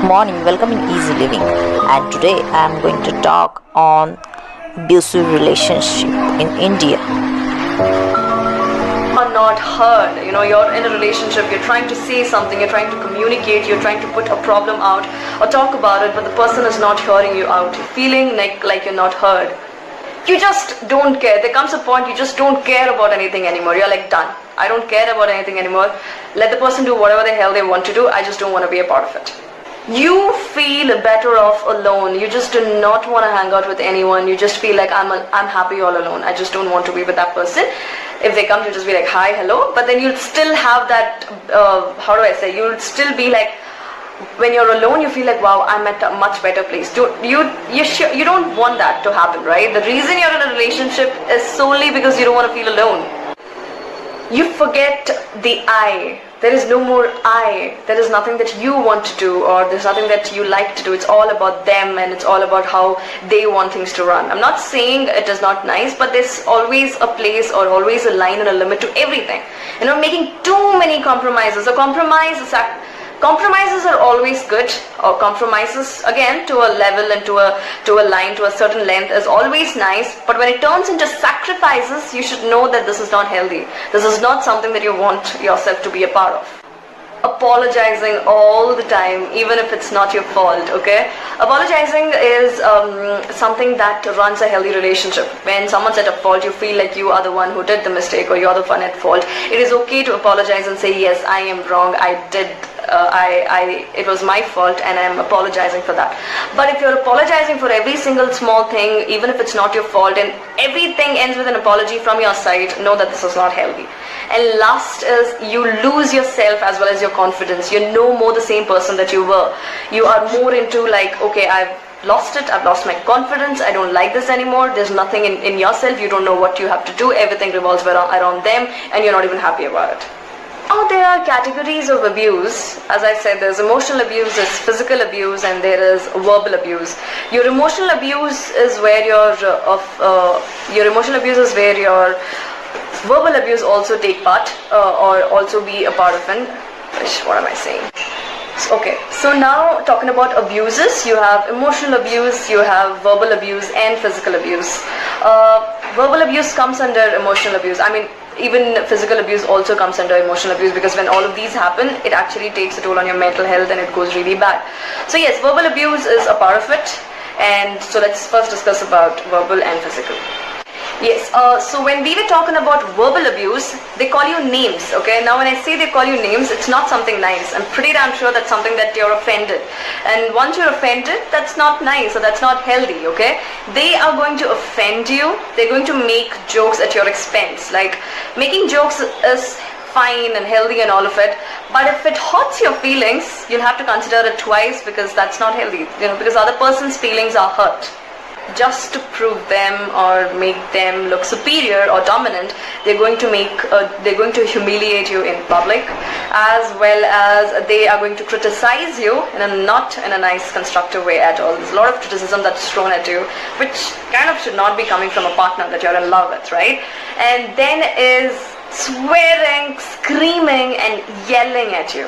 morning, welcome in Easy Living, and today I am going to talk on abusive relationship in India. Are not heard. You're in a relationship, you're trying to say something, you're trying to communicate, you're trying to put a problem out or talk about it, but the person is not hearing you out. You're feeling like you're not heard. You just don't care. There comes a point you just don't care about anything anymore. You're like, done. I don't care about anything anymore. Let the person do whatever the hell they want to do. I just don't want to be a part of it. You feel better off alone. You just do not want to hang out with anyone. You just feel like I'm happy all alone. I just don't want to be with that person. If they come, you just be like, hi, hello. But then you'll still have that, you'll still be like, when you're alone, you feel like, wow, I'm at a much better place. You don't want that to happen, right? The reason you're in a relationship is solely because you don't want to feel alone. You forget the I. There is no more I. There is nothing that you want to do, or there's nothing that you like to do. It's all about them, and it's all about how they want things to run. I'm not saying it is not nice, but there's always a place or always a line and a limit to everything. Making too many compromises. Compromises are always good, or compromises again to a level and to a line, to a certain length is always nice, but when it turns into sacrifices, you should know that this is not healthy. This is not something that you want yourself to be a part of. Apologizing all the time, even if it's not your fault, okay? Apologizing is something that runs a healthy relationship. When someone's at a fault, you feel like you are the one who did the mistake, or you're the one at fault. It is okay to apologize and say, yes, I am wrong, it was my fault and I'm apologizing for that. But if you're apologizing for every single small thing, even if it's not your fault, and everything ends with an apology from your side, know that this is not healthy. And last is, you lose yourself as well as your confidence. You're no more the same person that you were. You are more into like, okay, I've lost it, I've lost my confidence, I don't like this anymore. There's nothing in yourself, you don't know what you have to do, everything revolves around them, and you're not even happy about it. Now there are categories of abuse. As I said, there's emotional abuse, there's physical abuse, and there is verbal abuse. Your emotional abuse is where your verbal abuse also take part, or also be a part of an. What am I saying? Okay, so now talking about abuses, you have emotional abuse, you have verbal abuse, and physical abuse. Verbal abuse comes under emotional abuse. Even physical abuse also comes under emotional abuse, because when all of these happen, it actually takes a toll on your mental health and it goes really bad. So yes, verbal abuse is a part of it, and so let's first discuss about verbal and physical. Yes, so when we were talking about verbal abuse, they call you names, okay? Now when I say they call you names, it's not something nice. I'm pretty damn sure that's something that you're offended. And once you're offended, that's not nice, or that's not healthy, okay? They are going to offend you. They're going to make jokes at your expense. Like, making jokes is fine and healthy and all of it, but if it hurts your feelings, you'll have to consider it twice, because that's not healthy, because other person's feelings are hurt. Just to prove them or make them look superior or dominant, they're going to humiliate you in public, as well as they are going to criticize you not in a nice, constructive way at all. There's a lot of criticism that's thrown at you, which kind of should not be coming from a partner that you're in love with, right? And then is swearing, screaming, and yelling at you.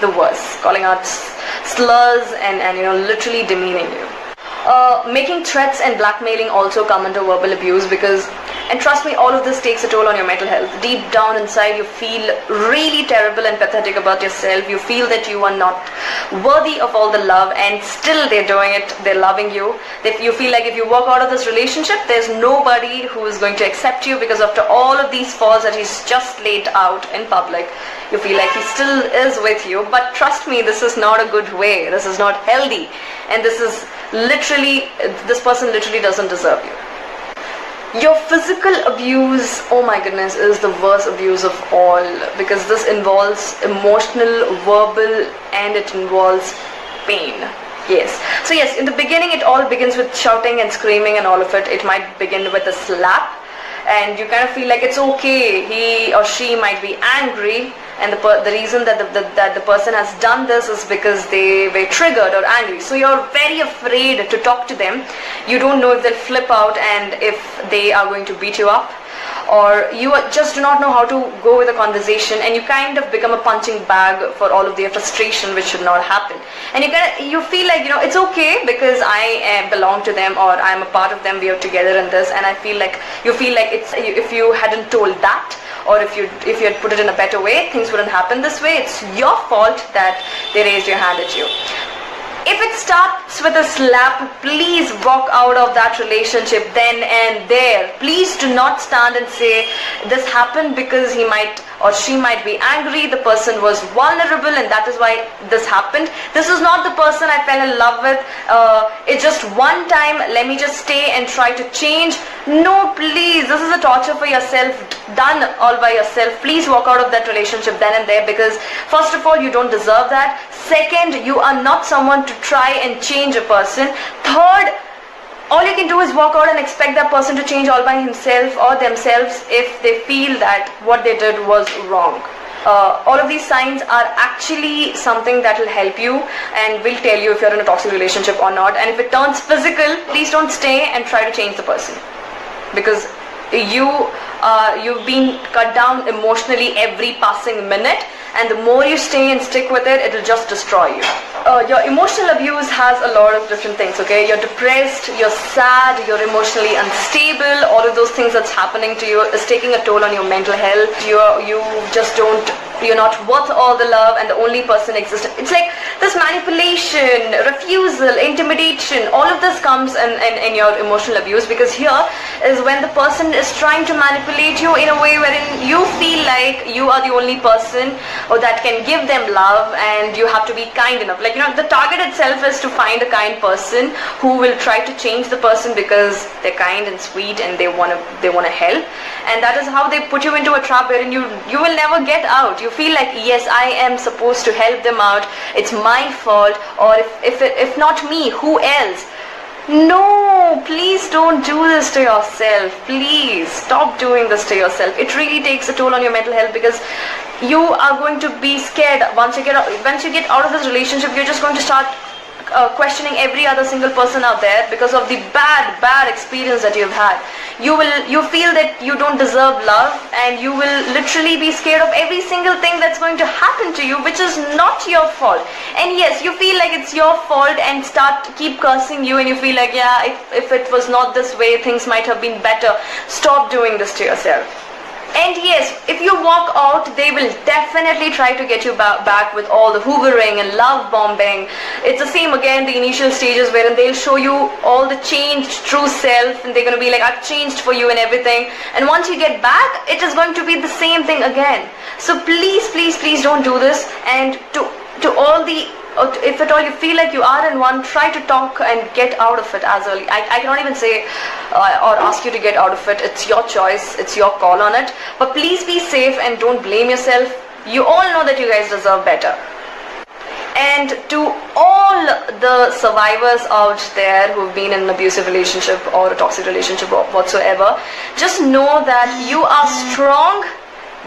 The worst, calling out slurs and literally demeaning you. Making threats and blackmailing also come under verbal abuse, and trust me, all of this takes a toll on your mental health. Deep down inside, you feel really terrible and pathetic about yourself. You feel that you are not worthy of all the love, and still they're doing it, they're loving you. You feel like if you walk out of this relationship, there's nobody who is going to accept you, because after all of these faults that he's just laid out in public, you feel like he still is with you. But trust me, this is not a good way. This is not healthy. And this person literally doesn't deserve you. Your physical abuse, oh my goodness, is the worst abuse of all, because this involves emotional, verbal, and it involves pain. Yes. So yes, in the beginning it all begins with shouting and screaming and all of it. It might begin with a slap, and you kind of feel like it's okay. He or she might be angry, and the reason that the person has done this is because they were triggered or angry. So you're very afraid to talk to them. You don't know if they'll flip out and if they are going to beat you up, or you just do not know how to go with a conversation, and you kind of become a punching bag for all of their frustration, which should not happen. And you feel like, it's okay because I belong to them, or I'm a part of them, we are together in this, and you feel like it's, if you hadn't told that, or if you had put it in a better way, things wouldn't happen this way. It's your fault that they raised your hand at you. If it starts with a slap, please walk out of that relationship then and there. Please do not stand and say this happened because he might or she might be angry, the person was vulnerable and that is why this happened. This is not the person I fell in love with. It's just one time, let me just stay and try to change. No, please, this is a torture for yourself, done all by yourself. Please walk out of that relationship then and there, because first of all, you don't deserve that. Second, you are not someone to try and change a person. Third, all you can do is walk out and expect that person to change all by himself or themselves if they feel that what they did was wrong. All of these signs are actually something that will help you and will tell you if you're in a toxic relationship or not. And if it turns physical, please don't stay and try to change the person, because you've been cut down emotionally every passing minute, and the more you stay and stick with it, it'll just destroy you. Your emotional abuse has a lot of different things, okay? You're depressed, you're sad, you're emotionally unstable. All of those things that's happening to you is taking a toll on your mental health. You're not worth all the love, and the only person existing. It's like this manipulation, refusal, intimidation, all of this comes in your emotional abuse, because here is when the person is trying to manipulate you in a way wherein you feel like you are the only person or that can give them love, and you have to be kind enough. Like, the target itself is to find a kind person who will try to change the person because they're kind and sweet and they want to help. And that is how they put you into a trap wherein you will never get out. You feel like, yes, I am supposed to help them out, it's my fault, or if not me, who else? No, please don't do this to yourself. Please stop doing this to yourself. It really takes a toll on your mental health, because you are going to be scared. Once you get out of this relationship, you're just going to start questioning every other single person out there because of the bad experience that you've had. You feel that you don't deserve love, and you will literally be scared of every single thing that's going to happen to you, which is not your fault. And yes, you feel like it's your fault and keep cursing you, and you feel like, yeah, if it was not this way, things might have been better. Stop doing this to yourself. And yes, if you walk out, they will definitely try to get you back with all the hoovering and love bombing. It's the same again, the initial stages wherein they'll show you all the changed true self, and they're going to be like, I've changed for you and everything. And once you get back, it is going to be the same thing again. So please, please, please don't do this. And to all the, if at all you feel like you are in one, try to talk and get out of it as early. I cannot even say or ask you to get out of it. It's your choice, it's your call on it. But please be safe and don't blame yourself. You all know that you guys deserve better. And to all the survivors out there who've been in an abusive relationship or a toxic relationship or whatsoever, just know that you are strong.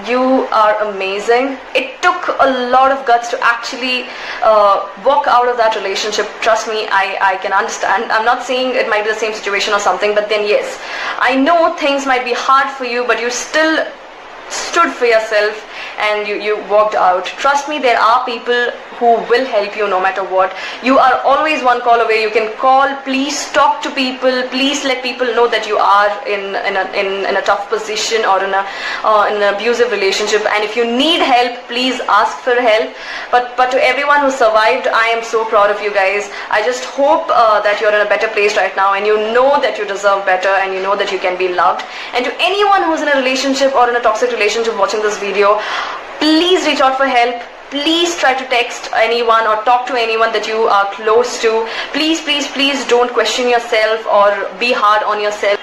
You are amazing. It took a lot of guts to actually walk out of that relationship. Trust me, I can understand. I'm not saying it might be the same situation or something, but then yes, I know things might be hard for you, but you still stood for yourself and you walked out. Trust me, there are people who will help you no matter what. You are always one call away. You can call. Please talk to people. Please let people know that you are in a tough position or in an abusive relationship. And if you need help, please ask for help. But to everyone who survived, I am so proud of you guys. I just hope that you're in a better place right now, and you know that you deserve better, and you know that you can be loved. And to anyone who's in a relationship or in a toxic relationship watching this video, please reach out for help. Please try to text anyone or talk to anyone that you are close to. Please, please, please don't question yourself or be hard on yourself,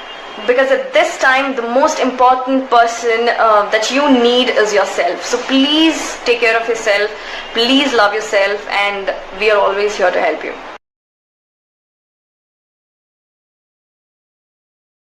because at this time the most important person that you need is yourself. So please take care of yourself, please love yourself, and we are always here to help you.